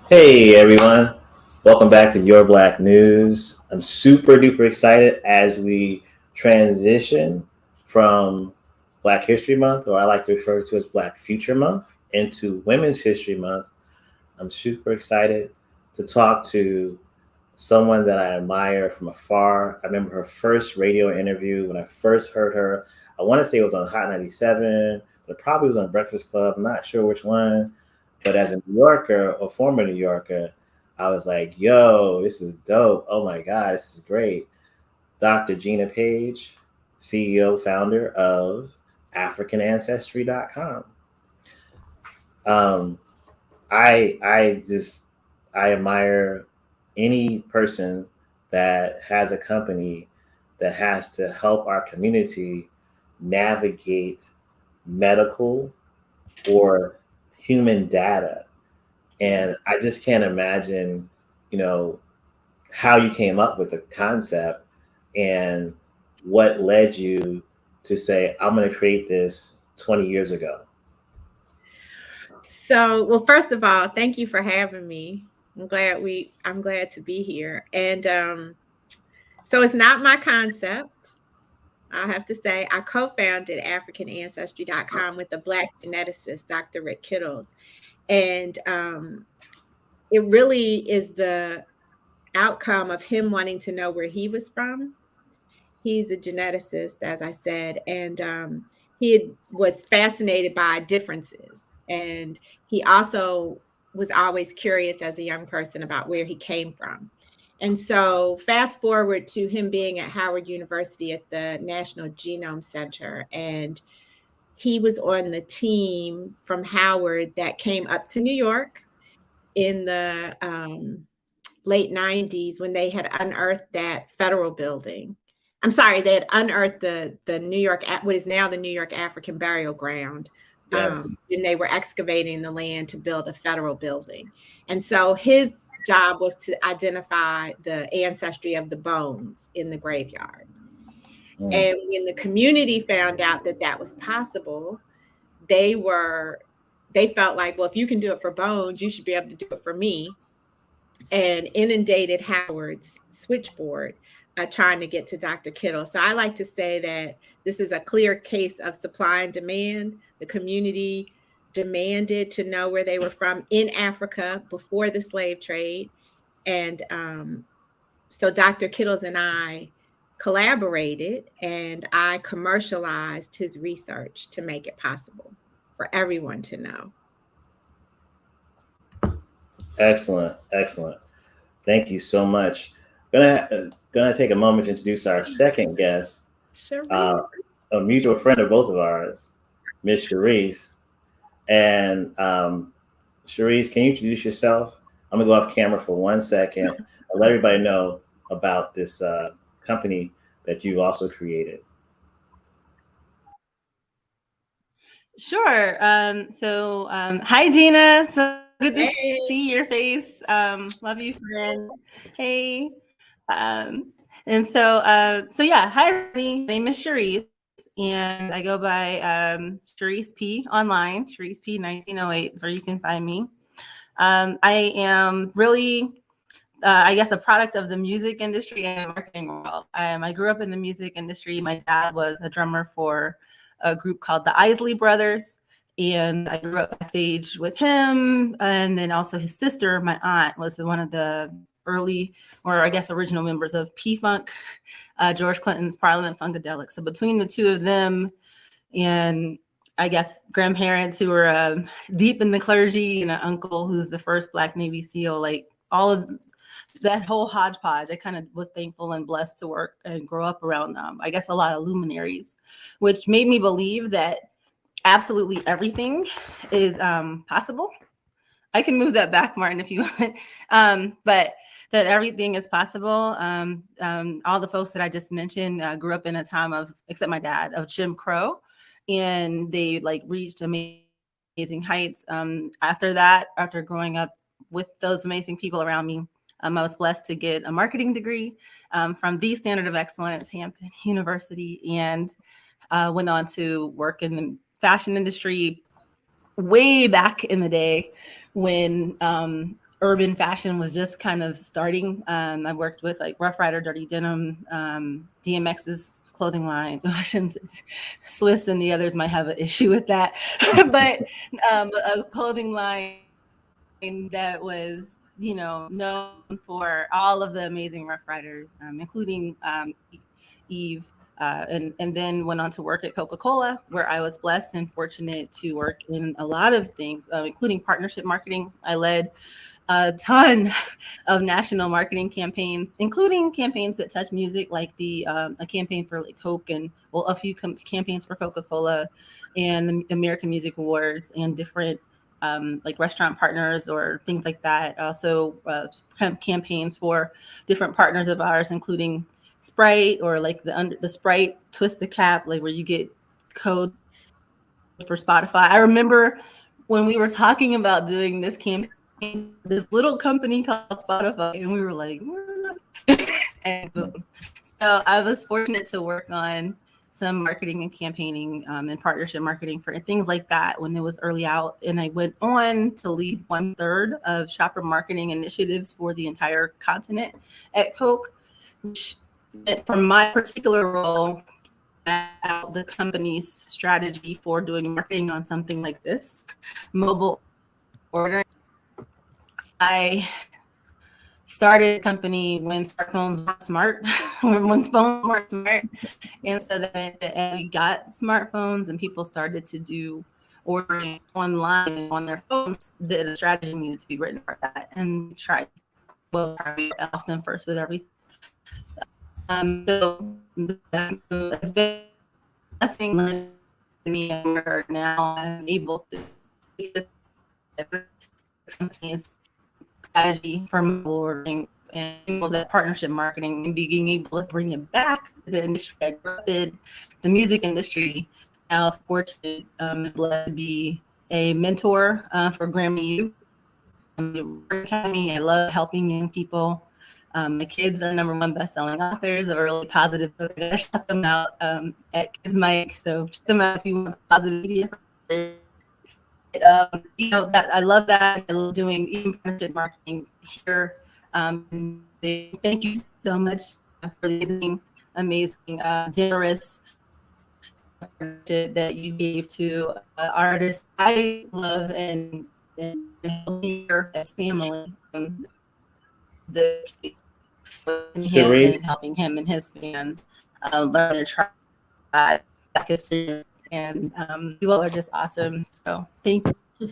Hey everyone, welcome back to Your Black News. I'm super duper excited as we transition from Black History Month, or I like to refer to as Black Future Month, into Women's History Month. I'm super excited to talk to someone that I admire from afar. I remember her first radio interview when I first heard her. I want to say it was on Hot 97, but it probably was on Breakfast Club. I'm not sure which one. But as a New Yorker, or former New Yorker, I was like, yo, this is dope. Oh my God, this is great. Dr. Gina Page, CEO, founder of AfricanAncestry.com. Um, I admire any person that has a company that has to help our community navigate medical or human data. And I just can't imagine, you know, how you came up with the concept and what led you to say, I'm going to create this 20 years ago. So, well, first of all, thank you for having me. I'm glad to be here. And so it's not my concept. I have to say I co-founded AfricanAncestry.com with the Black geneticist, Dr. Rick Kittles. And it really is the outcome of him wanting to know where he was from. He's a geneticist, as I said, and was fascinated by differences. And he also was always curious as a young person about where he came from. And so, fast forward to him being at Howard University at the National Genome Center, and he was on the team from Howard that came up to New York in the late 90s when they had unearthed that federal building. I'm sorry, they had unearthed the New York, what is now the New York African Burial Ground. Yes. And they were excavating the land to build a federal building. And so his job was to identify the ancestry of the bones in the graveyard. Mm. And when the community found out that that was possible, they felt like, well, if you can do it for bones, you should be able to do it for me, and inundated Howard's switchboard trying to get to Dr. Kittle. So I like to say that this is a clear case of supply and demand. The community demanded to know where they were from in Africa before the slave trade. And so Dr. Kittles and I collaborated, and I commercialized his research to make it possible for everyone to know. Excellent. Excellent. Thank you so much. Gonna take a moment to introduce our second guest, Sure. a mutual friend of both of ours, Miss Cherise. And Cherise, can you introduce yourself? I'm gonna go off camera for 1 second and let everybody know about this company that you also created. Sure. Hi, Gina. So good to Hey. see your face. Love you, friend. Hey. Yeah. Hi, everybody. My name is Cherise, and I go by Cherise P online. Cherise P 1908 is where you can find me. I am really, I guess, a product of the music industry and marketing world. I grew up in the music industry. My dad was a drummer for a group called the Isley Brothers, and I grew up backstage with him. And then also his sister, my aunt, was one of the early, or I guess original members of P-Funk, George Clinton's Parliament Funkadelic. So between the two of them and I guess grandparents who were deep in the clergy, and an uncle who's the first Black Navy SEAL, like all of that whole hodgepodge, I kind of was thankful and blessed to work and grow up around, I guess, a lot of luminaries, which made me believe that absolutely everything is possible. I can move that back, Martin, if you want. But that everything is possible. All the folks that I just mentioned grew up in a time of, except my dad, of Jim Crow, and they like reached amazing heights. After that, after growing up with those amazing people around me, I was blessed to get a marketing degree from the Standard of Excellence, Hampton University, and went on to work in the fashion industry way back in the day when urban fashion was just kind of starting. I worked with like Rough Rider, Dirty Denim, DMX's clothing line, Swiss and the others might have an issue with that, but a clothing line that was, you know, known for all of the amazing Rough Riders, including Eve. And then went on to work at Coca-Cola, where I was blessed and fortunate to work in a lot of things, including partnership marketing. I led a ton of national marketing campaigns, including campaigns that touch music, like a campaign for like Coke and a few campaigns for Coca-Cola and the American Music Awards and different like restaurant partners or things like that. Also campaigns for different partners of ours, including Sprite or like the Sprite twist the cap, like where you get code for Spotify. I remember when we were talking about doing this campaign, this little company called Spotify, and we were like, and so I was fortunate to work on some marketing and campaigning and partnership marketing for things like that when it was early out. And I went on to lead 1/3 of shopper marketing initiatives for the entire continent at Coke, which from my particular role, out the company's strategy for doing marketing on something like this, mobile ordering. I started a company when smartphones weren't smart, when phones weren't smart. And so then we got smartphones and people started to do ordering online on their phones. The strategy needed to be written for that and try often first with everything. So it's been a blessing to me, and now I'm able to the company's strategy for mobile ordering and that partnership marketing and being able to bring it back to the industry. I grew up in the music industry. Now fortunate to be a mentor for Grammy U. Academy. I love helping young people. My kids are #1 best-selling authors of a really positive book. I shut them out at Kids Mike, so check them out if you want positive media. You know that I love that. I love doing even partnership marketing here. Thank you so much for these amazing, generous that you gave to artists I love and here as family. The and helping him and his fans learn their tribe history, and you all are just awesome. So thank you. Go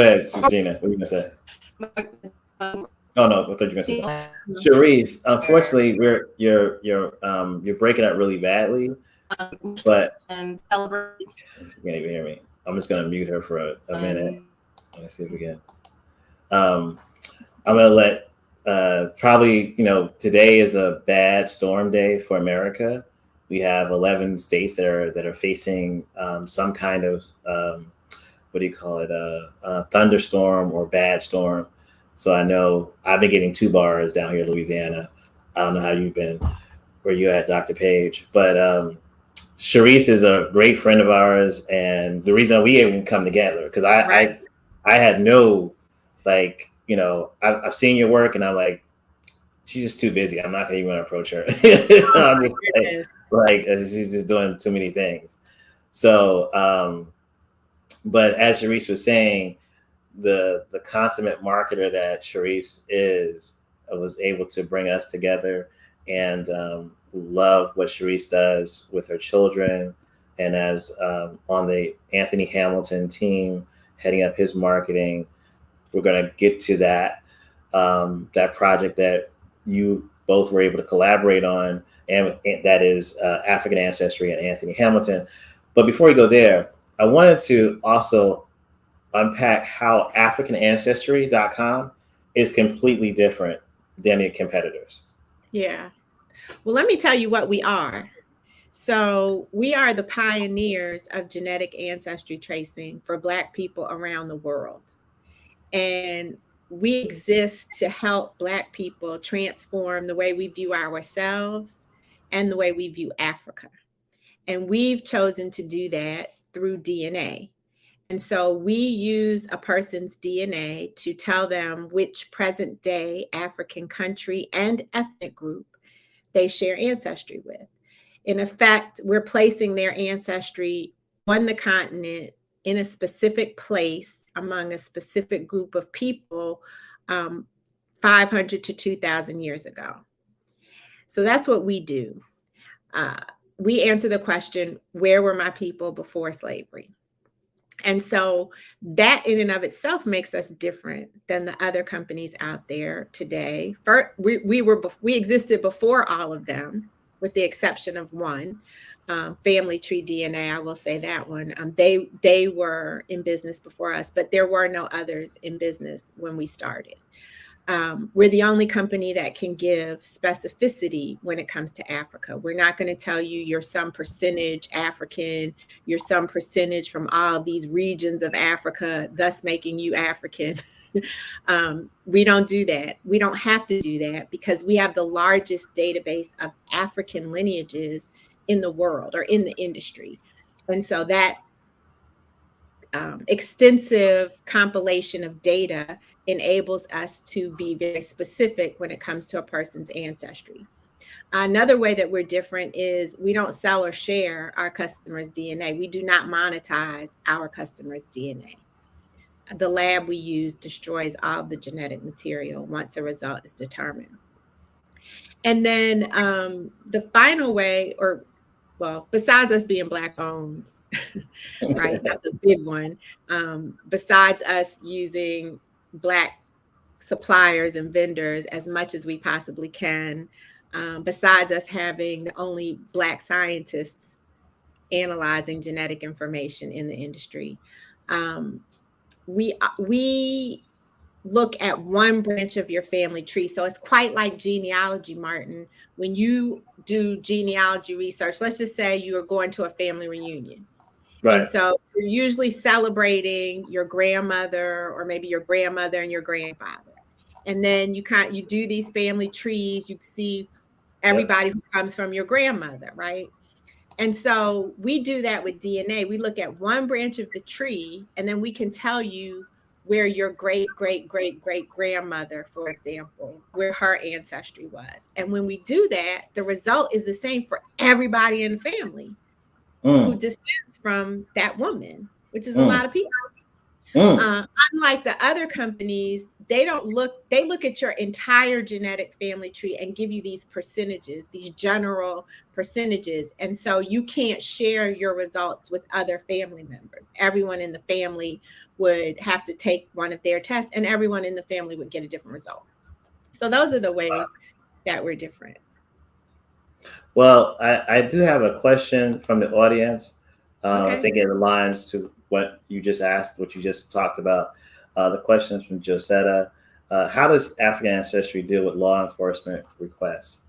ahead, Gina. What are you gonna say? Oh no, I thought you were gonna say something. Cherise, unfortunately, you're breaking up really badly. But and celebrate. She can't even hear me. I'm just gonna mute her for a minute. Let's see if we can. I'm gonna let probably, you know, today is a bad storm day for America. We have 11 states that are facing some kind of what do you call it, a thunderstorm or bad storm. So I know I've been getting 2 bars down here in Louisiana. I don't know how you've been, where you at, Dr. Page, but Cherise is a great friend of ours, and the reason we even come together because I had no, like, you know, I've seen your work and I'm like, she's just too busy. I'm not gonna even approach her. I'm just like she's just doing too many things. So, but as Cherise was saying, the consummate marketer that Cherise is was able to bring us together, and love what Cherise does with her children, and as on the Anthony Hamilton team heading up his marketing. We're going to get to that project that you both were able to collaborate on, and that is African Ancestry and Anthony Hamilton. But before we go there, I wanted to also unpack how AfricanAncestry.com is completely different than the competitors. Yeah. Well, let me tell you what we are. So we are the pioneers of genetic ancestry tracing for Black people around the world. And we exist to help Black people transform the way we view ourselves and the way we view Africa. And we've chosen to do that through DNA. And so we use a person's DNA to tell them which present day African country and ethnic group they share ancestry with. In effect, we're placing their ancestry on the continent in a specific place among a specific group of people 500 to 2,000 years ago. So that's what we do. We answer the question, where were my people before slavery? And so that in and of itself makes us different than the other companies out there today. First, we existed before all of them, with the exception of one, Family Tree DNA. I will say that one. They were in business before us, but there were no others in business when we started. We're the only company that can give specificity when it comes to Africa. We're not going to tell you you're some percentage African, you're some percentage from all these regions of Africa, thus making you African. We don't do that. We don't have to do that because we have the largest database of African lineages in the world or in the industry. And so that extensive compilation of data enables us to be very specific when it comes to a person's ancestry. Another way that we're different is we don't sell or share our customers' DNA. We do not monetize our customers' DNA. The lab we use destroys all of the genetic material once a result is determined. And then the final way, besides us being Black owned, right, that's a big one. Besides us using Black suppliers and vendors as much as we possibly can, besides us having the only Black scientists analyzing genetic information in the industry, we look at one branch of your family tree. So it's quite like genealogy, Martin. When you do genealogy research, let's just say you are going to a family reunion. Right. And so you're usually celebrating your grandmother or maybe your grandmother and your grandfather. And then you do these family trees. You see everybody who comes from your grandmother, right? And so we do that with DNA. We look at one branch of the tree, and then we can tell you where your great, great, great, great grandmother, for example, where her ancestry was. And when we do that, the result is the same for everybody in the family who descends from that woman, which is a lot of people. Unlike the other companies, they look at your entire genetic family tree and give you these percentages, these general percentages. And so you can't share your results with other family members. Everyone in the family would have to take one of their tests and everyone in the family would get a different result. So those are the ways that we're different. Well, I do have a question from the audience. I think it aligns to what you just asked, what you just talked about. The question is from Josetta. How does African Ancestry deal with law enforcement requests?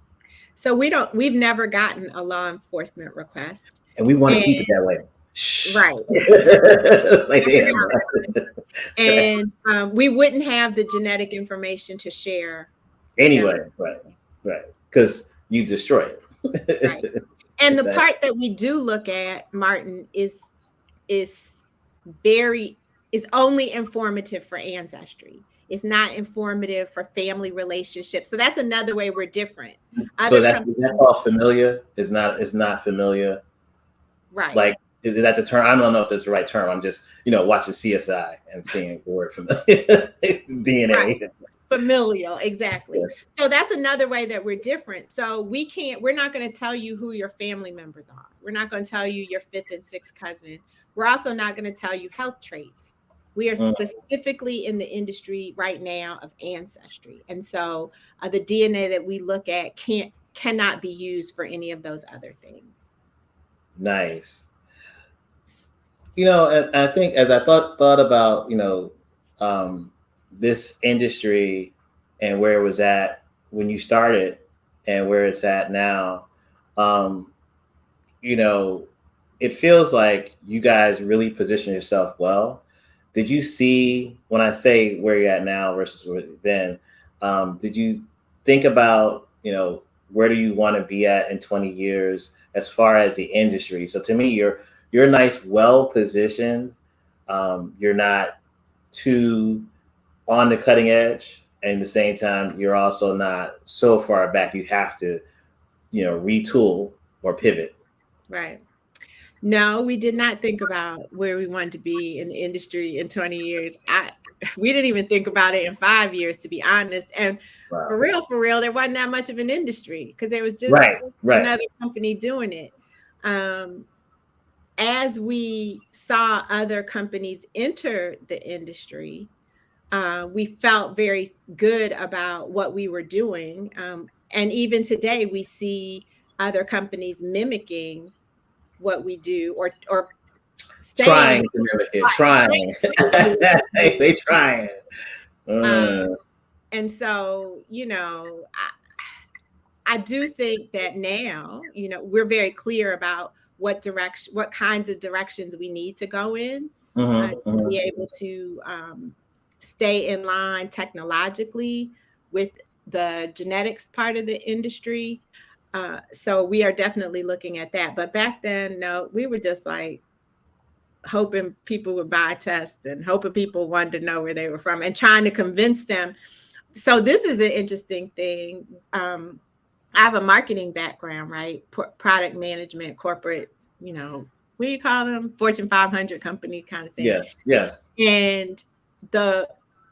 So we've never gotten a law enforcement request. And we want to keep it that way. Right. And we wouldn't have the genetic information to share. Anyway, right. Because you destroy it. Right. And the part that we do look at, Martin, is only informative for ancestry. It's not informative for family relationships. So that's another way we're different. So that's all familiar. Is not familiar. Right. Like, is that the term? I don't know if that's the right term. I'm just, watching CSI and seeing the word familiar. DNA. Right. Familial, exactly. Yeah. So that's another way that we're different. So we're not going to tell you who your family members are. We're not going to tell you your fifth and sixth cousin. We're also not going to tell you health traits. We are specifically in the industry right now of ancestry. And so the DNA that we look at cannot be used for any of those other things. Nice. I think as I thought about, this industry and where it was at when you started and where it's at now, it feels like you guys really position yourself well. Did you see, when I say where you're at now versus where then, did you think about, where do you want to be at in 20 years as far as the industry? So to me, you're nice, well positioned You're not too on the cutting edge, and at the same time, you're also not so far back you have to, retool or pivot. Right. No, we did not think about where we wanted to be in the industry in 20 years. We didn't even think about it in 5 years, to be honest. And Wow. for real, there wasn't that much of an industry because there was just Right. another company doing it. As we saw other companies enter the industry, we felt very good about what we were doing. And even today, we see other companies mimicking what we do or Trying saying to mimic it, trying. They trying. And so, I do think that now, we're very clear about what kinds of directions we need to go in to be able to stay in line technologically with the genetics part of the industry. So we are definitely looking at that. But back then, no, we were just like hoping people would buy tests and hoping people wanted to know where they were from and trying to convince them. So this is an interesting thing. I have a marketing background, right? Product management, corporate, what do you call them? Fortune 500 companies kind of thing. Yes. And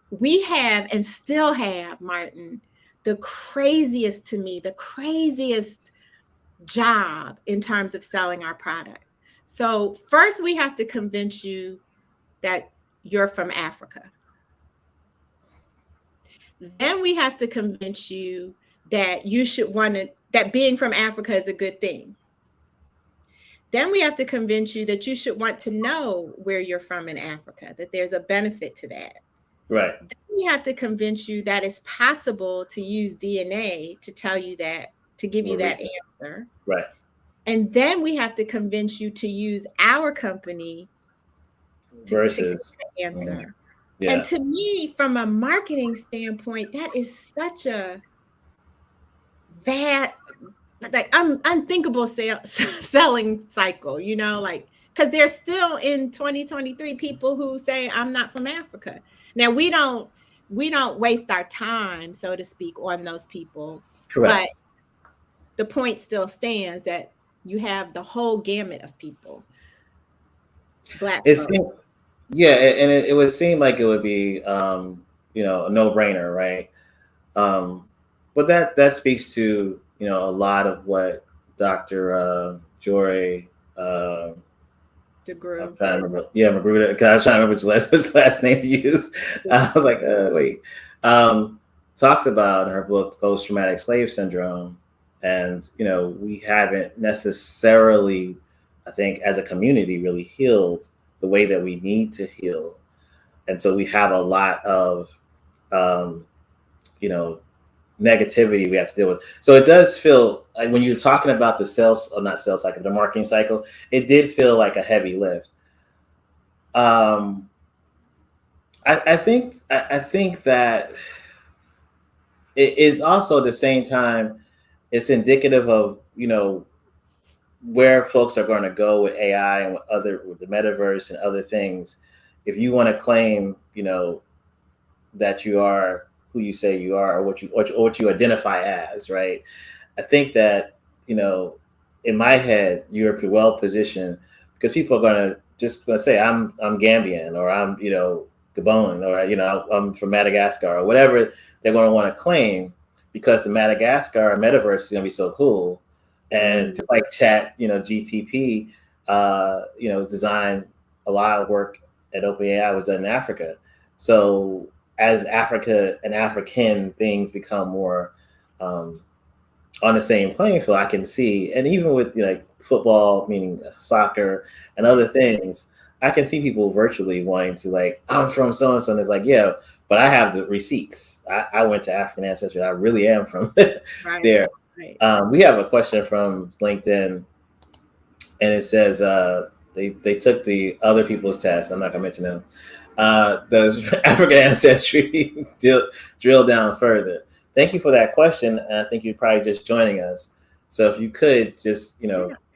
we have and still have, Martin, the craziest job in terms of selling our product. So first we have to convince you that you're from Africa. Then we have to convince you that you should that being from Africa is a good thing. Then we have to convince you that you should want to know where you're from in Africa, that there's a benefit to that. Right. Then we have to convince you that it's possible to use DNA to tell you that, to give you that answer. Right. And then we have to convince you to use our company to get the answer. Yeah. And to me, from a marketing standpoint, that is such a unthinkable selling cycle, because there's still in 2023 people who say, I'm not from Africa. Now, we don't waste our time, so to speak, on those people. Correct. But the point still stands that you have the whole gamut of people. Black folk. And it would seem like it would be, a no-brainer, right? But that speaks to, a lot of what Dr. Joy DeGruy. I'm trying to remember. Yeah, Magruder. I was trying to remember which last name to use. I was like, wait. Talks about in her book, Post-Traumatic Slave Syndrome. And, we haven't necessarily, I think, as a community, really healed the way that we need to heal. And so we have a lot of, negativity we have to deal with. So it does feel like when you're talking about the marketing cycle, it did feel like a heavy lift. I think that it is also at the same time, it's indicative of, where folks are going to go with AI and with the metaverse and other things. If you want to claim, that you are who you say you are, or what you identify as, right? I think that, in my head, you're well positioned because people are going to say, I'm Gambian, or I'm, Gabon, or, I'm from Madagascar, or whatever they're going to want to claim, because the Madagascar metaverse is going to be so cool. And just like Chat, GTP, designed a lot of work at OpenAI was done in Africa. So as Africa and African things become more on the same playing field, I can see, and even with football, meaning soccer and other things, I can see people virtually wanting to I'm from so-and-so, and it's like, yeah, but I have the receipts. I went to African Ancestry. I really am from there. Right. We have a question from LinkedIn, and it says they took the other people's test. I'm not gonna mention them. Does African Ancestry drill down further? Thank you for that question. And I think you're probably just joining us. So if you could just,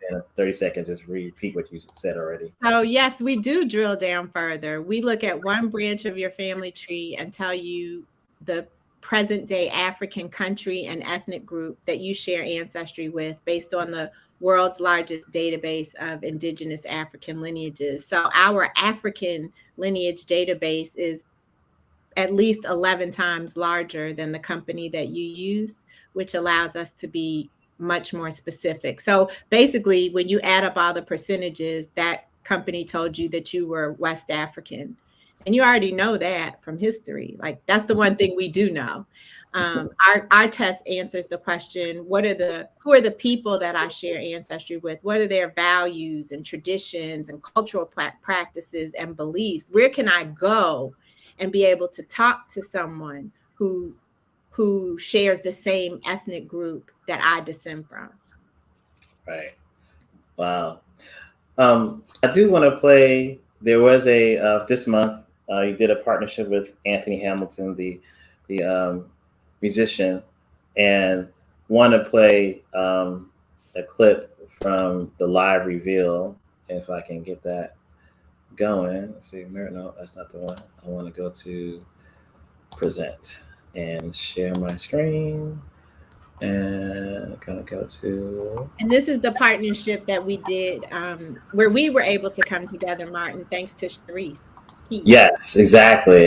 in 30 seconds, just repeat what you said already. So yes, we do drill down further. We look at one branch of your family tree and tell you the present day African country and ethnic group that you share ancestry with based on the world's largest database of indigenous African lineages. So our African lineage database is at least 11 times larger than the company that you used, which allows us to be much more specific. So basically, when you add up all the percentages, that company told you that you were West African. And you already know that from history. Like, that's the one thing we do know. Our test answers the question, who are the people that I share ancestry with? What are their values and traditions and cultural practices and beliefs? Where can I go and be able to talk to someone who shares the same ethnic group that I descend from? Right. Wow. I do want to play. There was a this month. You did a partnership with Anthony Hamilton, the musician, and want to play a clip from the live reveal. If I can get that going. Let's see. No, that's not the one. I want to go to present and share my screen. And gonna go to. And this is the partnership that we did, where we were able to come together, Martin, thanks to Sharice. Yes, exactly.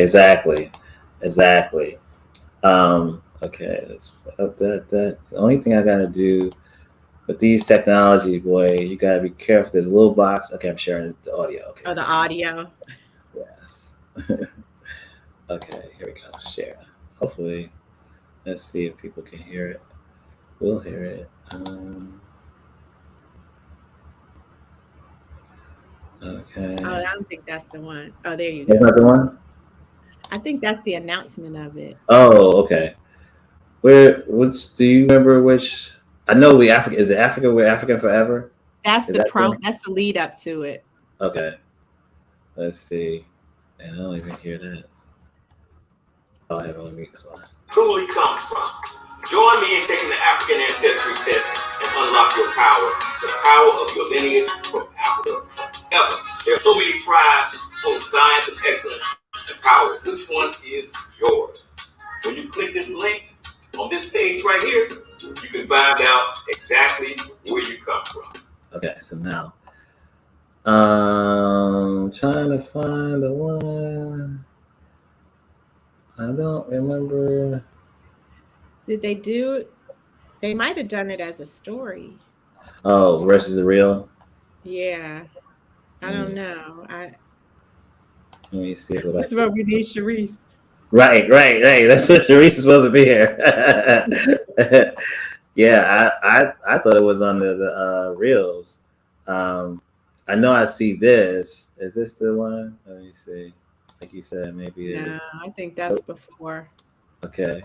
Okay, let's up that. The only thing I gotta do with these technologies, boy, you gotta be careful. There's a little box. Okay, I'm sharing the audio. Okay. Oh, the audio. Yes. Okay, here we go. Share. Hopefully, let's see if people can hear it. We'll hear it. Okay. Oh, I don't think that's the one. Oh, there you go. That's not the one? I think that's the announcement of it. Oh, okay. Which do you remember which? I know is it Africa? We're African forever? That's that's the lead up to it. Okay. Let's see. And I don't even hear that. Oh, I have only mute this one. Truly comes from. Join me in taking the African Ancestry test and unlock your power, the power of your lineage from Africa. Ever. There are so many tribes on science and excellence and power. Which one is yours? When you click this link on this page right here, you can find out exactly where you come from. Okay, so now trying to find the one. I don't remember. Did they do? They might have done it as a story. Oh, versus the real. Yeah, I don't know. Let me see. That's what we need, Sharice. Right. That's what Sharice is supposed to be here. Yeah, I thought it was on the reels. I know I see this. Is this the one? Let me see. Like you said, maybe it is. I think that's before. Okay.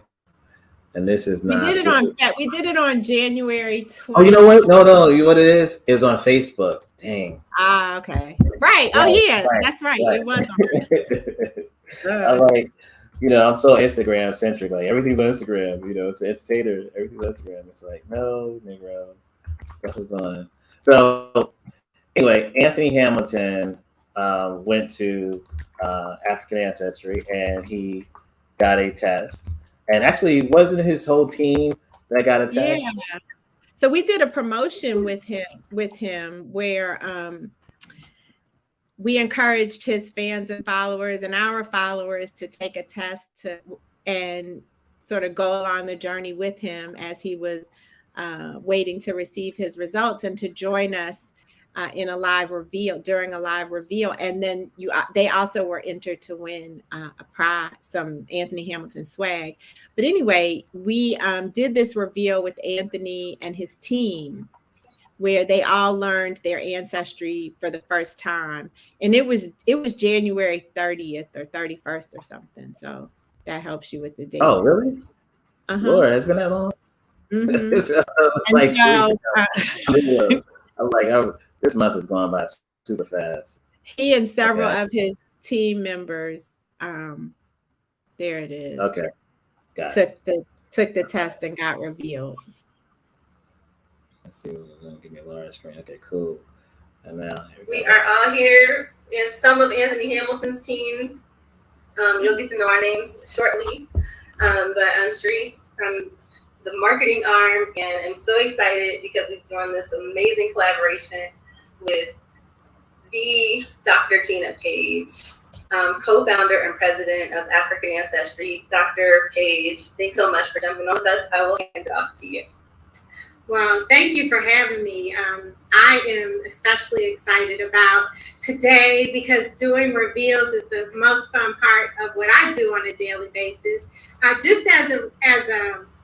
And this is not. We did it on January 20th. Oh, you know what? No. You know what it is? It was on Facebook. Dang. Ah, okay. Right. Oh, yeah. That's right. It was on Facebook. I'm like, I'm so Instagram centric. Like everything's on Instagram. It's entertainer. Everything's on Instagram. It's like, no, Negro. Stuff is on. So anyway, Anthony Hamilton went to African Ancestry and he got a test. And actually, wasn't his whole team that got a test? Yeah. So we did a promotion with him where we encouraged his fans and followers and our followers to take a test and sort of go along the journey with him as he was waiting to receive his results and to join us in a live reveal, during a live reveal. And then they also were entered to win a prize, some Anthony Hamilton swag. But anyway, we did this reveal with Anthony and his team where they all learned their ancestry for the first time. And it was January 30th or 31st or something. So that helps you with the date. Oh, really? Lord, it's been that long? Mm-hmm. This month has gone by super fast. He and several of his team members, there it is. Okay. Took the test and got revealed. Let's see. We're gonna give me a large screen. Okay, cool. And now we are all here, and some of Anthony Hamilton's team. You'll get to know our names shortly. But I'm Sharice. I'm the marketing arm, and I'm so excited because we've joined this amazing collaboration with the Dr. Gina Page, co-founder and president of African Ancestry. Dr. Page, thanks so much for jumping on with us. I will hand it off to you. Well, thank you for having me. I am especially excited about today because doing reveals is the most fun part of what I do on a daily basis. Just as a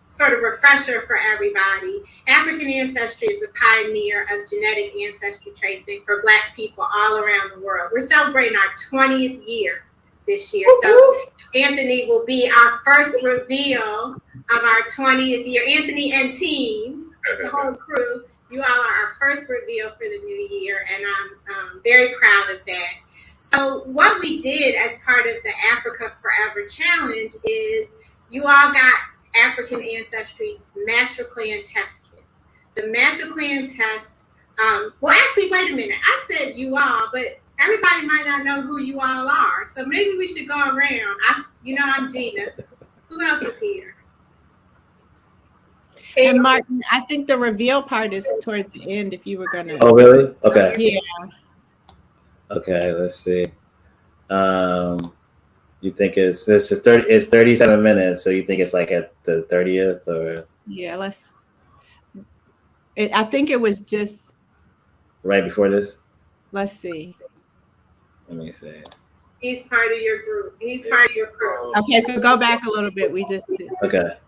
sort of refresher for everybody, African Ancestry is a pioneer of genetic ancestry tracing for Black people all around the world. We're celebrating our 20th year this year. So Anthony will be our first reveal of our 20th year. Anthony and team, the whole crew, you all are our first reveal for the new year, and I'm very proud of that. So what we did as part of the Africa Forever Challenge is you all got African Ancestry matriclan test kits. The matriclan test, well, actually, wait a minute. I said you all, but everybody might not know who you all are. So maybe we should go around. I'm Gina. Who else is here? And Martin, I think the reveal part is towards the end if you were going to. Oh, really? Okay. Yeah. Okay, let's see. You think it's 37 minutes, so you think it's like at the 30th or? Yeah, I think it was just right before this. Let's see. Let me see. He's part of your group. He's part of your crew. Okay, so go back a little bit. We just did. Okay.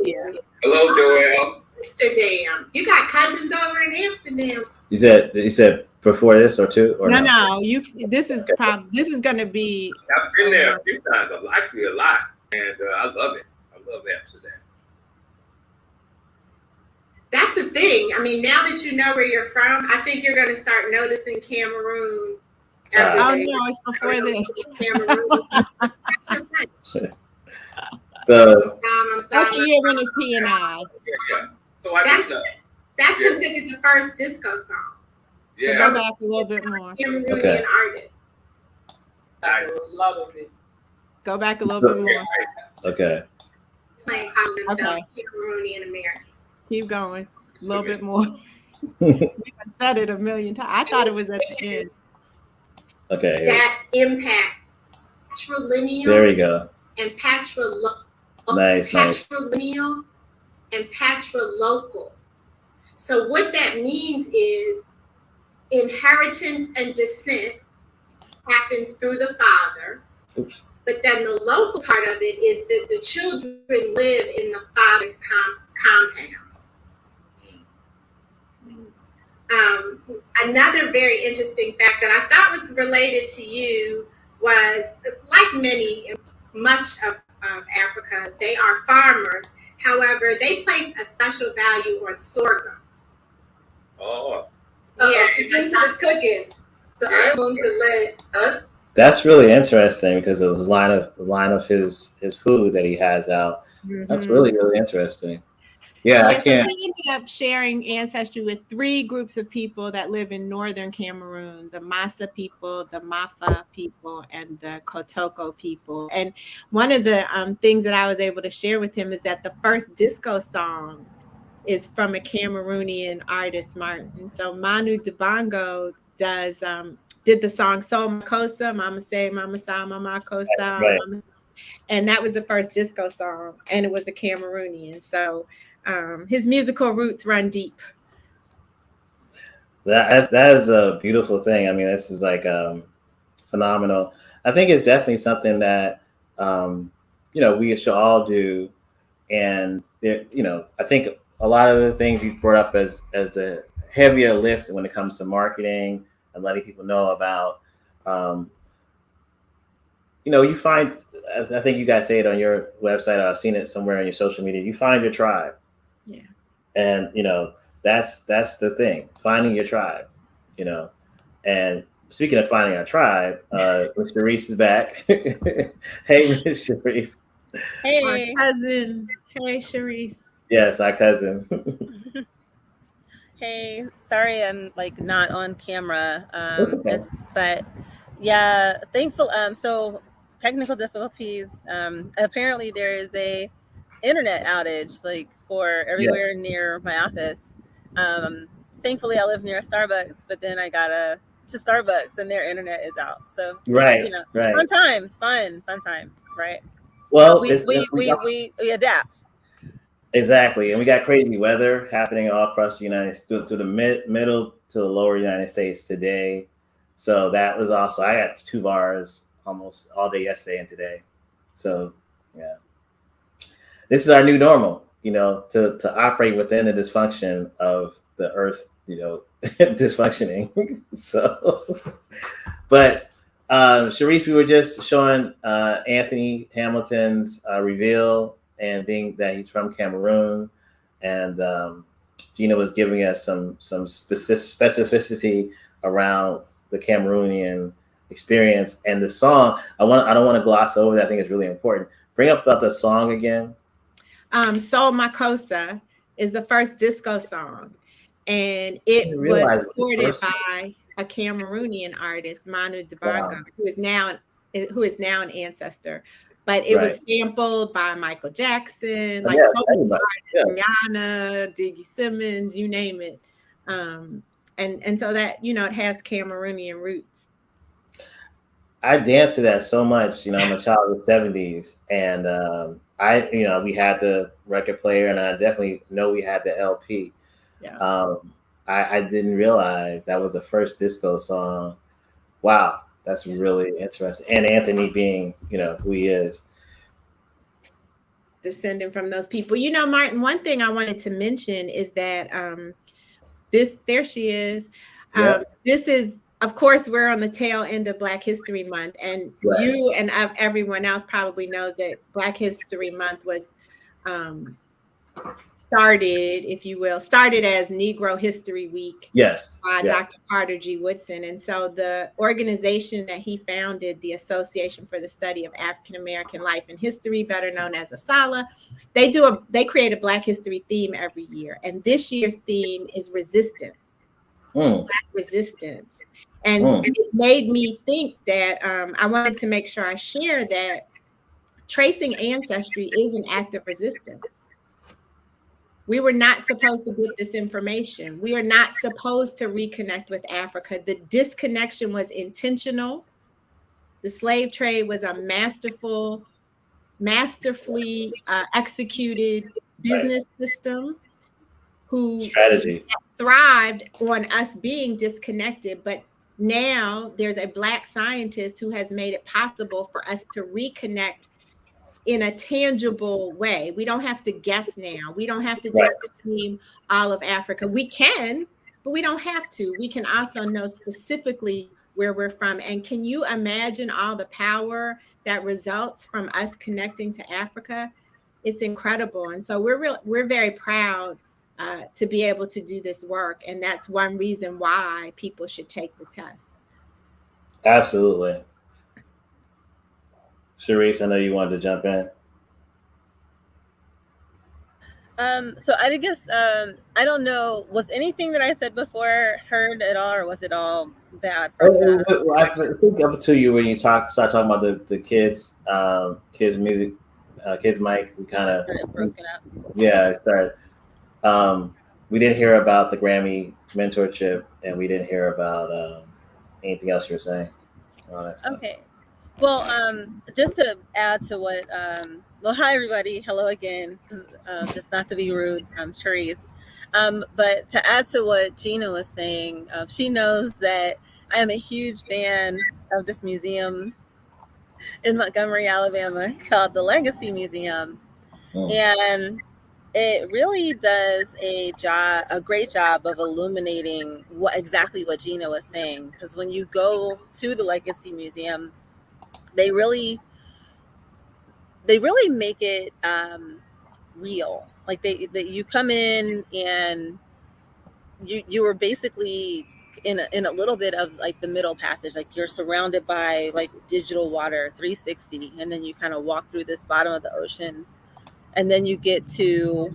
Yeah. Hello, Joelle. Amsterdam. You got cousins over in Amsterdam. You said before this or two or no? This is going to be. I've been there a few times, actually a lot, and I love it. I love Amsterdam. That's the thing. I mean, now that you know where you're from, I think you're going to start noticing Cameroon. Oh no, it's before this. Cameroon. So what year when it's P&I? Yeah. So that's considered the first disco song. Yeah. So go back a little bit more. Cameroonian artist. I love it. Go back a little bit more. Okay. Playing calling themselves Cameroonian American. Keep going. A little bit more. We said it a million times. I thought it was at the end. Okay. That impact patrilineal. There we go. And patrilineal and patrilocal. So what that means is inheritance and descent happens through the father. Oops. But then the local part of it is that the children live in the father's compound. Another very interesting fact that I thought was related to you was, like much of Africa, they are farmers. However, they place a special value on sorghum. Oh. Yeah, she's into the cooking. So I'm going to let us. That's really interesting because of the line of his food that he has out. Mm-hmm. That's really, really interesting. Yeah, I can't. So we ended up sharing ancestry with 3 groups of people that live in northern Cameroon: the Massa people, the Mafa people, and the Kotoko people. And one of the things that I was able to share with him is that the first disco song is from a Cameroonian artist, Martin. So Manu Dibango did the song So Makosa, Mama Say, Mama Sa, Mama Kosa. Right. And that was the first disco song, and it was a Cameroonian. So his musical roots run deep. That is a beautiful thing. I mean, this is like phenomenal. I think it's definitely something that we should all do. And I think a lot of the things you brought up as a heavier lift when it comes to marketing and letting people know about. You find. I think you guys say it on your website. Or I've seen it somewhere on your social media. You find your tribe. Yeah. And that's the thing, finding your tribe, and speaking of finding our tribe, Miss Sharice is back. Hey, Miss Sharice. Hey, our cousin. Hey, Sharice. Yes, our cousin. okay. Sorry, I'm like not on camera. Okay. But yeah, thankful. So technical difficulties. Apparently there is a internet outage like for everywhere near my office. Thankfully I live near a Starbucks, but then I gotta to Starbucks and their internet is out. So Right. fun times, fun times, right? Well, we adapt. Exactly, and we got crazy weather happening all across the United States, to the middle to the lower United States today. So that was also, I got 2 bars almost all day yesterday and today. So yeah, this is our new normal, to operate within the dysfunction of the earth, dysfunctioning. So, but Sharice, we were just showing Anthony Hamilton's reveal, and being that he's from Cameroon, and Gina was giving us some specificity around the Cameroonian experience and the song. I don't want to gloss over that. I think it's really important. Bring up about the song again. Soul Makossa is the first disco song, and it was recorded by a Cameroonian artist, Manu Dibango, Wow. who is now an ancestor. But it was sampled by Michael Jackson, like so many artists, Rihanna, Diggy Simmons, you name it. And so that, it has Cameroonian roots. I danced to that so much. I'm a child of the 70s, and we had the record player, and I definitely know we had the LP. Yeah. I didn't realize that was the first disco song. Wow, that's really interesting. And Anthony being, who he is. Descending from those people. Martin, one thing I wanted to mention is that there she is. This is, of course, we're on the tail end of Black History Month, and you and everyone else probably knows that Black History Month was started as Negro History Week. Yes. By Dr. Carter G. Woodson. And so the organization that he founded, the Association for the Study of African American Life and History, better known as ASALH, they create a Black History theme every year. And this year's theme is resistance. Black resistance. And it made me think that I wanted to make sure I share that tracing ancestry is an act of resistance. We were not supposed to get this information. We are not supposed to reconnect with Africa. The disconnection was intentional. The slave trade was a masterfully executed business system who strategy thrived on us being disconnected. But now there's a Black scientist who has made it possible for us to reconnect in a tangible way. We don't have to guess now. We don't have to just claim all of Africa. We can, but we don't have to. We can also know specifically where we're from. And can you imagine all the power that results from us connecting to Africa? It's incredible. And so we're very proud to be able to do this work. And that's one reason why people should take the test. Absolutely. Sharice, I know you wanted to jump in. So I guess I don't know. Was anything that I said before heard at all, or was it all bad? I think up to you when you start talking about the kids music, kids mic. We kind of broken up. Yeah, it started. We didn't hear about the Grammy mentorship, and we didn't hear about anything else you were saying. Okay. Well, just to add to what, hi everybody, hello again. Just not to be rude, I'm Sharice. But to add to what Gina was saying, she knows that I am a huge fan of this museum in Montgomery, Alabama, called the Legacy Museum, and it really does a great job of illuminating exactly what Gina was saying. Because when you go to the Legacy Museum, they really make it real. Like you come in and you were basically in a little bit of like the middle passage. Like you're surrounded by like digital water 360, and then you kind of walk through this bottom of the ocean, and then you get to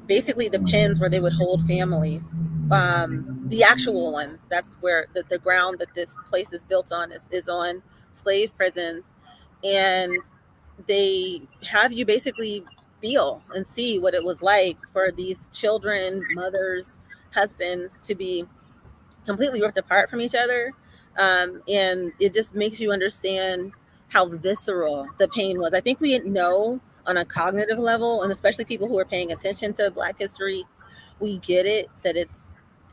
basically the pens where they would hold families, the actual ones. That's where the ground that this place is built on is on slave prisons, and they have you basically feel and see what it was like for these children, mothers, husbands to be completely ripped apart from each other. And it just makes you understand how visceral the pain was. I think we know on a cognitive level, and especially people who are paying attention to Black history, we get it that it's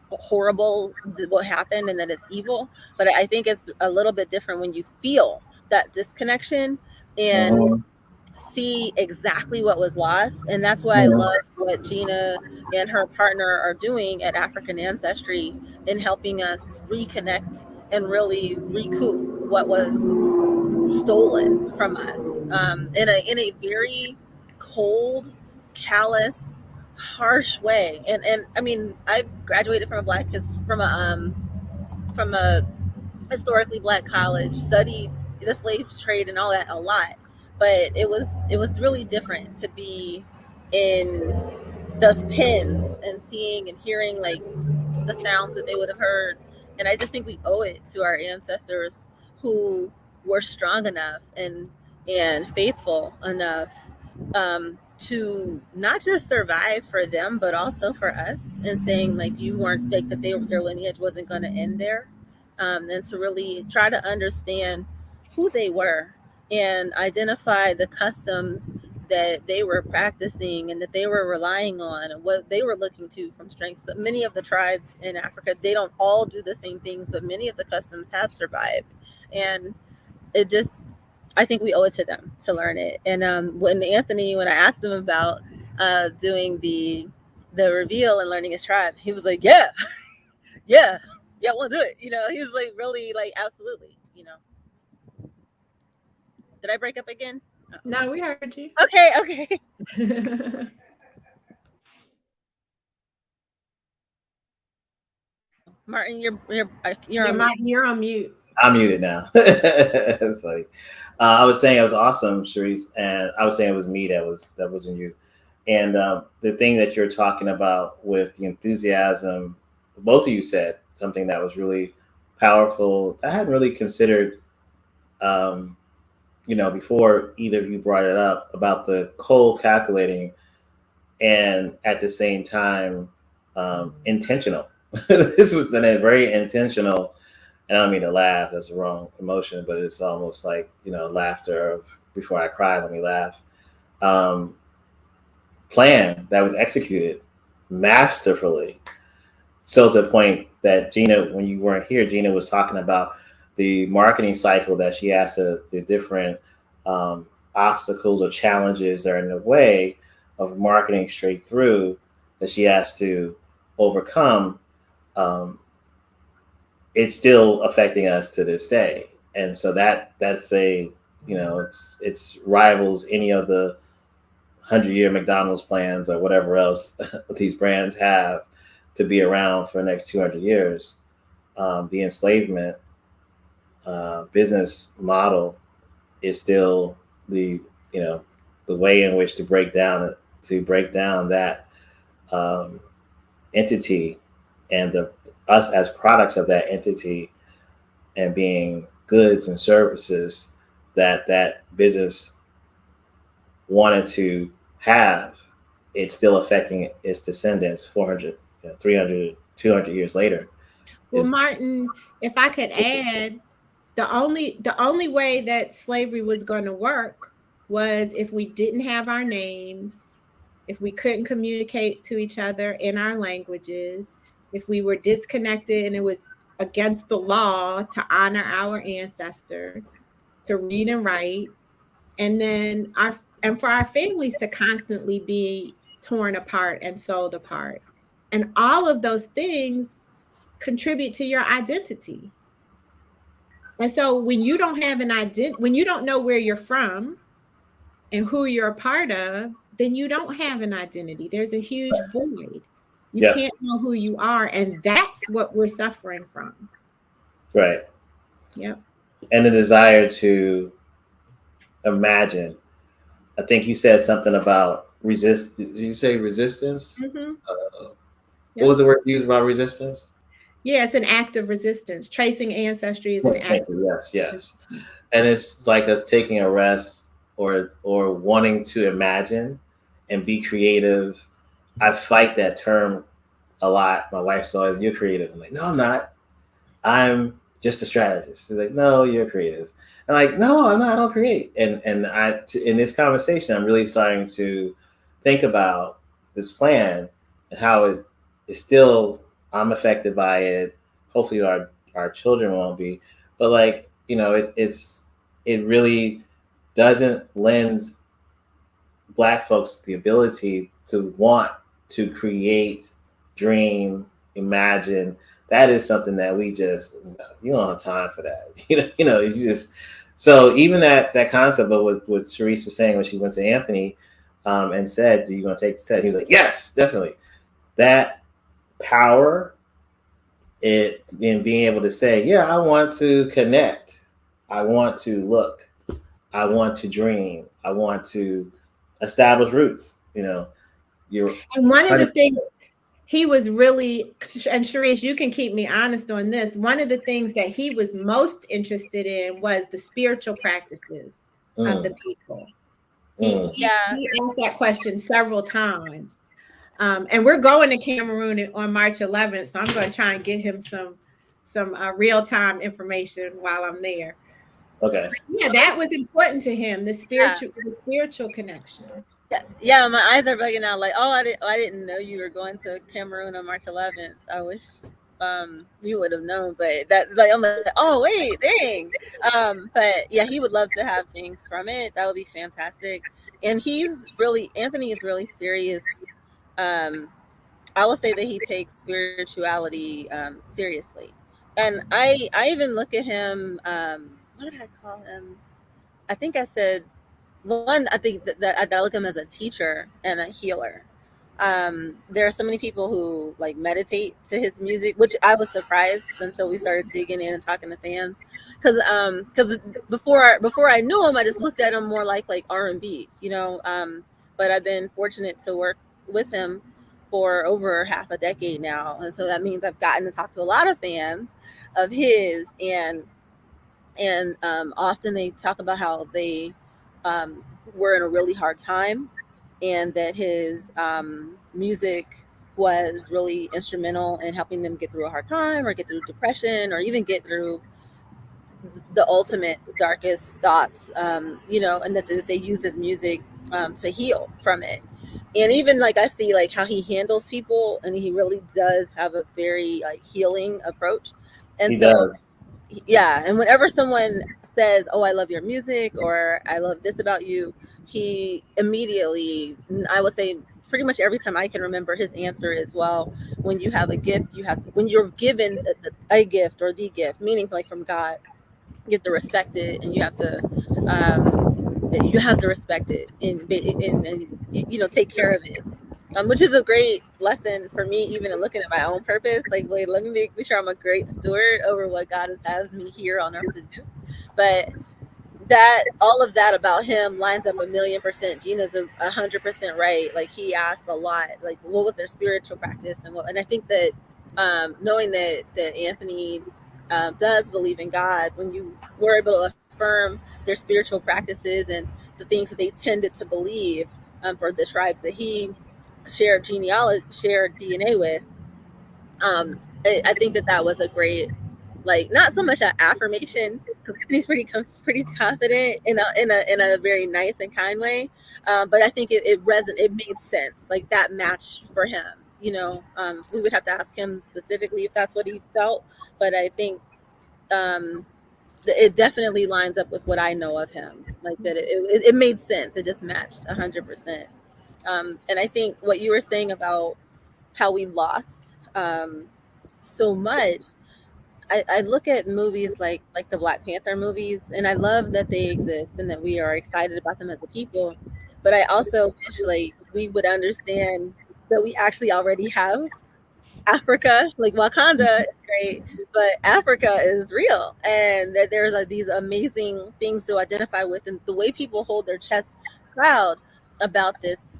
horrible what happened and that it's evil. But I think it's a little bit different when you feel that disconnection and see exactly what was lost. And that's why I love what Gina and her partner are doing at African Ancestry in helping us reconnect and really recoup what was stolen from us, in a very cold, callous, harsh way. And I mean, I graduated from from a historically Black college, studied the slave trade and all that a lot, but it was really different to be in those pens and seeing and hearing like the sounds that they would have heard. And I just think we owe it to our ancestors who were strong enough and faithful enough, to not just survive for them, but also for us, and saying like you weren't like that their lineage wasn't going to end there, and to really try to understand who they were and identify the customs that they were practicing and that they were relying on and what they were looking to from strength. So many of the tribes in Africa, they don't all do the same things, but many of the customs have survived. And it just, I think we owe it to them to learn it. And when I asked him about doing the reveal and learning his tribe, he was like, yeah, yeah, we'll do it. You know, he was like really like, absolutely, you know. Did I break up again? No, we heard you. Okay. Martin, You're on mute. I'm muted now. It's like I was saying it was awesome, Sharice, and I was saying it was me that wasn't you. And the thing that you're talking about with the enthusiasm, both of you said something that was really powerful. I hadn't really considered, before either of you brought it up about the cold calculating and at the same time intentional. This was then very intentional. And I don't mean to laugh, that's the wrong emotion, but it's almost like, laughter before I cry, let me laugh. Plan that was executed masterfully. So to the point that Gina, when you weren't here, Gina was talking about the marketing cycle that she has the different obstacles or challenges that are in the way of marketing straight through that she has to overcome. It's still affecting us to this day. And so that's it's rivals any of the 100-year McDonald's plans or whatever else these brands have to be around for the next 200 years. The enslavement business model is still the way in which to break down that entity and us as products of that entity and being goods and services that business wanted to have. It's still affecting its descendants 400, 300, 200 years later. Well, Martin, if I could add, the only way that slavery was going to work was if we didn't have our names, if we couldn't communicate to each other in our languages, if we were disconnected and it was against the law to honor our ancestors, to read and write, and then for our families to constantly be torn apart and sold apart. And all of those things contribute to your identity. And so when you don't have an identity, when you don't know where you're from and who you're a part of, then you don't have an identity. There's a huge void. You can't know who you are. And that's what we're suffering from. Right. Yep. And the desire to imagine. I think you said something about resist. Did you say resistance? Mm-hmm. What was the word used about resistance? Yeah, it's an act of resistance. Tracing ancestry is an act. Thank you. Yes. And it's like us taking a rest or wanting to imagine and be creative. I fight that term a lot. My wife's always, "You're creative." I'm like, "No, I'm not. I'm just a strategist." She's like, "No, you're creative." I'm like, "No, I'm not. I don't create." And in this conversation, I'm really starting to think about this plan and how it is still. I'm affected by it. Hopefully, our children won't be. But like, it really doesn't lend Black folks the ability to want to create, dream, imagine. That is something that we just, you don't have time for that. It's just, so even that concept of what Sharice was saying when she went to Anthony and said, "Do you want to take the test?" He was like, "Yes, definitely." That power, it in being able to say, "Yeah, I want to connect. I want to look. I want to dream. I want to establish roots." And one of the things he was really, and Sharice, you can keep me honest on this. One of the things that he was most interested in was the spiritual practices of the people. He asked that question several times. And we're going to Cameroon on March 11th, so I'm going to try and get him some real-time information while I'm there. Okay. Yeah, that was important to him, the spiritual connection. Yeah, my eyes are bugging out. Like, I didn't know you were going to Cameroon on March 11th. I wish we would have known, but I'm like, oh wait, dang. But yeah, he would love to have things from it. That would be fantastic. And Anthony is really serious. I will say that he takes spirituality seriously, and I even look at him. What did I call him? I think I said. One, I think that I look at him as a teacher and a healer. There are so many people who like meditate to his music, which I was surprised until we started digging in and talking to fans. Because before I knew him, I just looked at him more like R&B, But I've been fortunate to work with him for over half a decade now, and so that means I've gotten to talk to a lot of fans of his, and often they talk about how they were in a really hard time, and that his music was really instrumental in helping them get through a hard time or get through depression or even get through the ultimate darkest thoughts, and that they use his music to heal from it. And even I see how he handles people, and he really does have a very healing approach. And he does. Yeah, and whenever someone says, "Oh, I love your music," or "I love this about you," he immediately, I would say pretty much every time I can remember, his answer is, "Well, when you have a gift, when you're given a gift or the gift, meaning from God, you have to respect it, and you have to respect it and take care of it." Which is a great lesson for me, even in looking at my own purpose. Wait, let me make sure I'm a great steward over what God has me here on earth to do. But all of that about him lines up 1,000,000%. Gina's 100% right. He asked a lot, what was their spiritual practice, and I think that knowing that Anthony does believe in God, when you were able to affirm their spiritual practices and the things that they tended to believe for the tribes that he shared DNA with, I think that was a great, not so much an affirmation, because he's pretty confident in a very nice and kind way, but I think it made sense, that matched for him. We would have to ask him specifically if that's what he felt, but I think it definitely lines up with what I know of him, that it made sense. It just matched 100%. And I think what you were saying about how we lost so much, I look at movies like the Black Panther movies, and I love that they exist and that we are excited about them as a people. But I also wish we would understand that we actually already have Africa. Wakanda is great, but Africa is real, and that there's these amazing things to identify with, and the way people hold their chests proud about this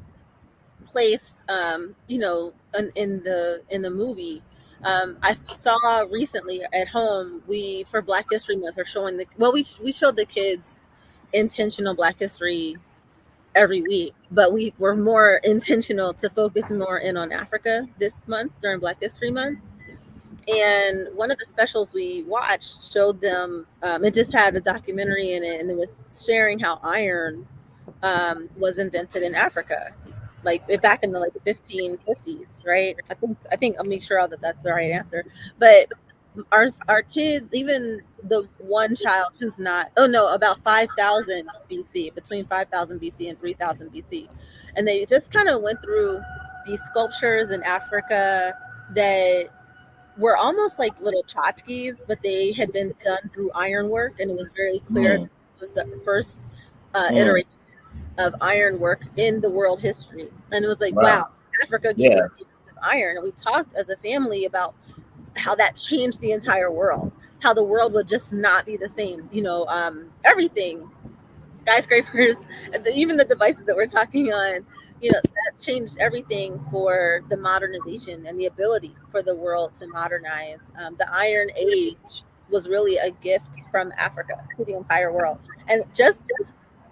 place, in the movie. I saw recently at home, we for Black History Month are showing we showed the kids intentional Black history every week, but we were more intentional to focus more in on Africa this month during Black History Month. And one of the specials we watched showed them, it just had a documentary in it, and it was sharing how iron was invented in Africa, like back in the 1550s, right? I think I'll make sure that that's the right answer. But our kids, even the one child who's not, oh no, about 5,000 BC, between 5,000 BC and 3,000 BC, and they just kind of went through these sculptures in Africa that were almost like little tchotchkes, but they had been done through ironwork, and it was very clear this was the first iteration of ironwork in the world history. And it was like, wow, Africa gave us iron. And we talked as a family about how that changed the entire world, how the world would just not be the same. Everything, skyscrapers, even the devices that we're talking on, that changed everything for the modernization and the ability for the world to modernize. The Iron Age was really a gift from Africa to the entire world. And just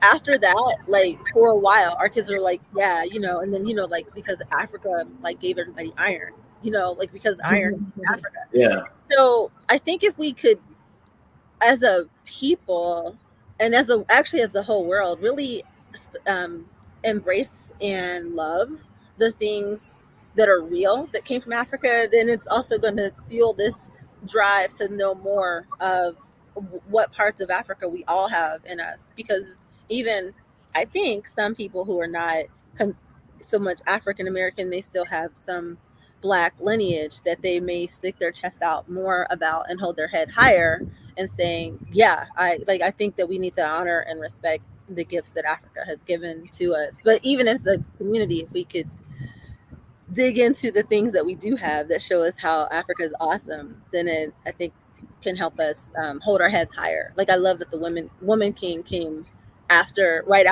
after that, for a while, our kids were like, yeah, and then, because Africa, gave everybody iron, because iron in Africa. Yeah. So I think if we could, as a people, and as the whole world, really embrace and love the things that are real that came from Africa, then it's also going to fuel this drive to know more of what parts of Africa we all have in us. Because even I think some people who are not so much African American may still have some Black lineage that they may stick their chest out more about and hold their head higher and saying, yeah, I think that we need to honor and respect the gifts that Africa has given to us. But even as a community, if we could dig into the things that we do have that show us how Africa is awesome, then it, I think, can help us hold our heads higher. I love that the Woman King came right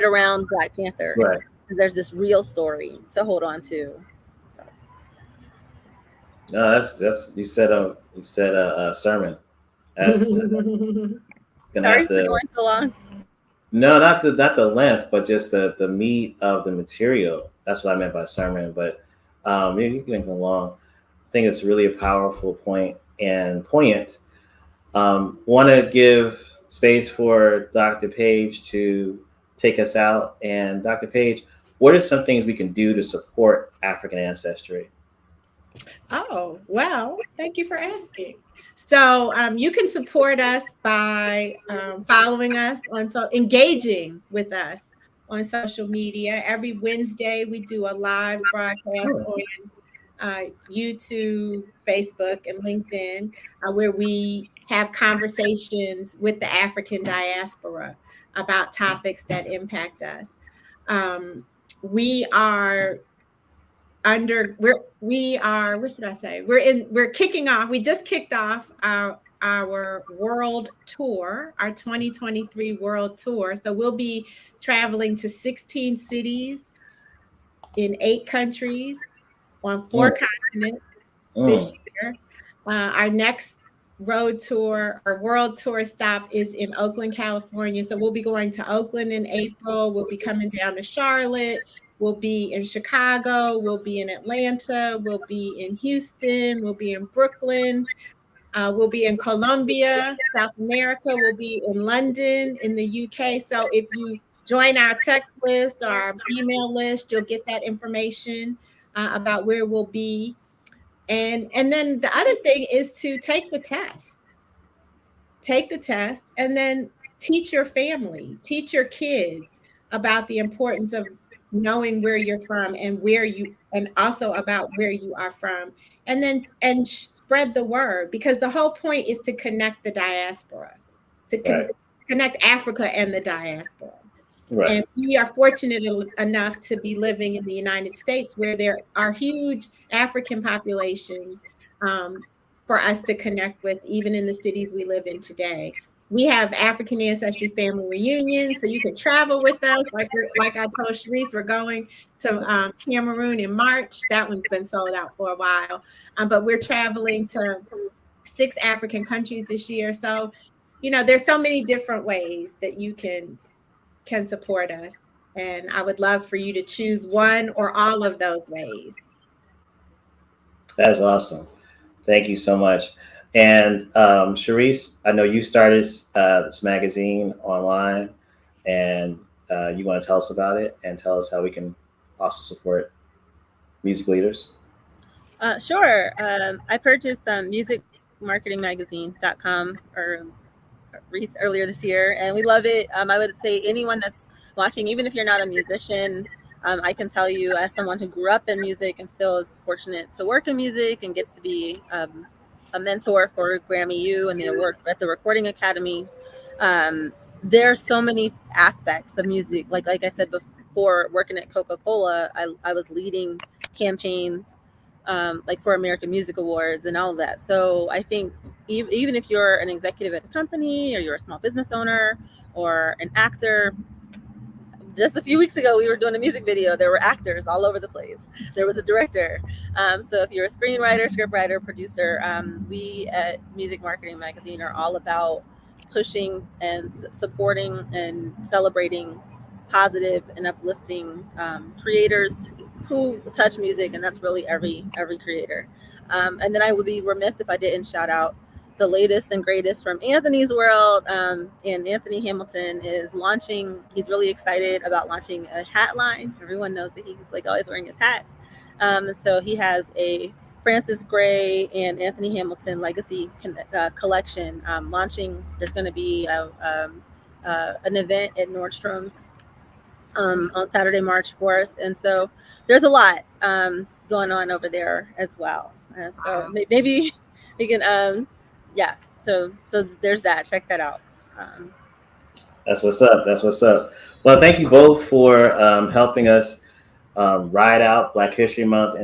around Black Panther. Right. There's this real story to hold on to. So. No, that's you said a sermon. That's Sorry for going so long. No, not the length, but just the meat of the material. That's what I meant by sermon. But you can go long. I think it's really a powerful point and poignant. Want to give space for Dr. Page to take us out. And Dr. Page, what are some things we can do to support African ancestry? Oh, well, thank you for asking. So you can support us by following us engaging with us on social media. Every Wednesday, we do a live broadcast on YouTube, Facebook, and LinkedIn, where we have conversations with the African diaspora about topics that impact us. We're kicking off. We just kicked off our world tour, our 2023 world tour. So we'll be traveling to 16 cities in 8 countries on 4 continents this year. Our next road tour or world tour stop is in Oakland, California. So we'll be going to Oakland in April. We'll be coming down to Charlotte. We'll be in Chicago. We'll be in Atlanta. We'll be in Houston. We'll be in Brooklyn. We'll be in Colombia, South America. We'll be in London, in the UK. So if you join our text list or our email list, you'll get that information about where we'll be. And then the other thing is to take the test. Take the test and then teach your family, teach your kids about the importance of knowing where you're from and also about where you are from, and spread the word, because the whole point is to connect the diaspora, to connect Africa and the diaspora. Right. And we are fortunate enough to be living in the United States, where there are huge African populations for us to connect with, even in the cities we live in today. We have African Ancestry family reunions, so you can travel with us. Like I told Sharice, we're going to Cameroon in March. That one's been sold out for a while, but we're traveling to 6 African countries this year. So, there's so many different ways that you can support us, and I would love for you to choose one or all of those ways. That's awesome. Thank you so much. And Sharice, I know you started this magazine online, and you want to tell us about it and tell us how we can also support music leaders. Sure. I purchased musicmarketingmagazine.com earlier this year, and we love it. I would say anyone that's watching, even if you're not a musician, I can tell you, as someone who grew up in music and still is fortunate to work in music and gets to be a mentor for Grammy U and the work at the Recording Academy. There are so many aspects of music. Like I said before, working at Coca-Cola, I was leading campaigns like for American Music Awards and all of that. So I think even if you're an executive at a company or you're a small business owner or an actor, just a few weeks ago, we were doing a music video. There were actors all over the place. There was a director. So if you're a screenwriter, scriptwriter, producer, we at Music Marketing Magazine are all about pushing and supporting and celebrating positive and uplifting creators who touch music, and that's really every creator. And then I would be remiss if I didn't shout out the latest and greatest from Anthony's world. And Anthony Hamilton is launching, he's really excited about launching a hat line. Everyone knows that he's like always wearing his hats. So he has a Francis Gray and Anthony Hamilton legacy collection launching. There's going to be an event at Nordstrom's on Saturday, March 4th. And so there's a lot going on over there as well. So maybe we can, yeah, so there's that. Check that out. That's what's up. That's what's up. Well, thank you both for helping us ride out Black History Month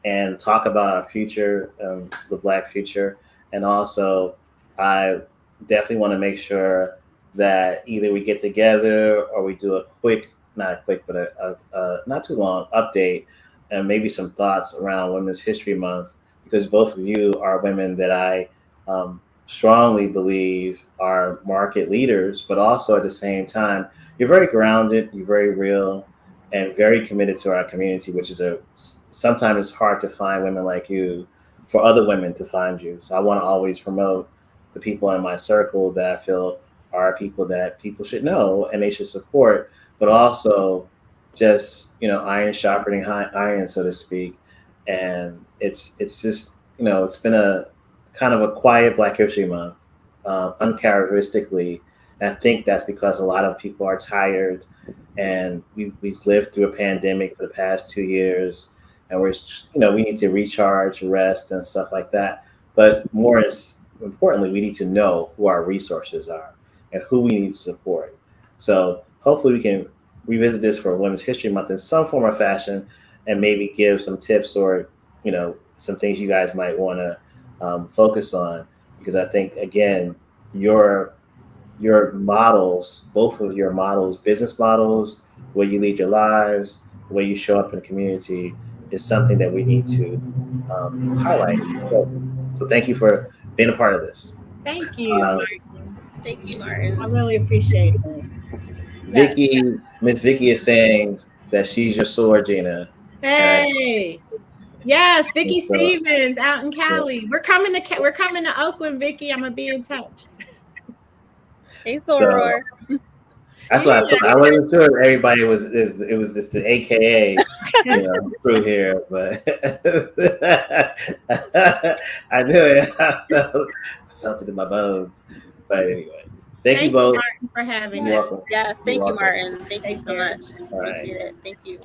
and talk about our future, the Black future. And also, I definitely want to make sure that either we get together or we do a not not too long update and maybe some thoughts around Women's History Month, because both of you are women that I strongly believe are market leaders, but also at the same time, you're very grounded, you're very real, and very committed to our community, which is sometimes it's hard to find women like you for other women to find you. So I want to always promote the people in my circle that I feel are people that people should know and they should support, but also just, iron sharpening iron, so to speak. And it's just, it's been a kind of a quiet Black History Month, uncharacteristically. And I think that's because a lot of people are tired, and we've lived through a pandemic for the past 2 years, and we need to recharge, rest, and stuff like that. But more importantly, we need to know who our resources are and who we need to support. So hopefully we can revisit this for Women's History Month in some form or fashion, and maybe give some tips or, some things you guys might want to focus on, because I think, again, your models, both of your models, business models, the way you lead your lives, the way you show up in the community, is something that we need to highlight. So thank you for being a part of this. Thank you, Martin. Thank you, Martin. I really appreciate it. Miss Vicky is saying that she's your sword, Gina. Hey. Yes, Vicky Stevens out in Cali. Yeah. We're coming to Oakland, Vicky. I'm gonna be in touch. Hey, Soror. That's what I thought. I wasn't sure everybody it was just the AKA crew here, but I knew it. I felt it in my bones. But anyway, thank you both, Martin, for having us. Yes, thank you, Martin. Thank you so much. All right. Thank you.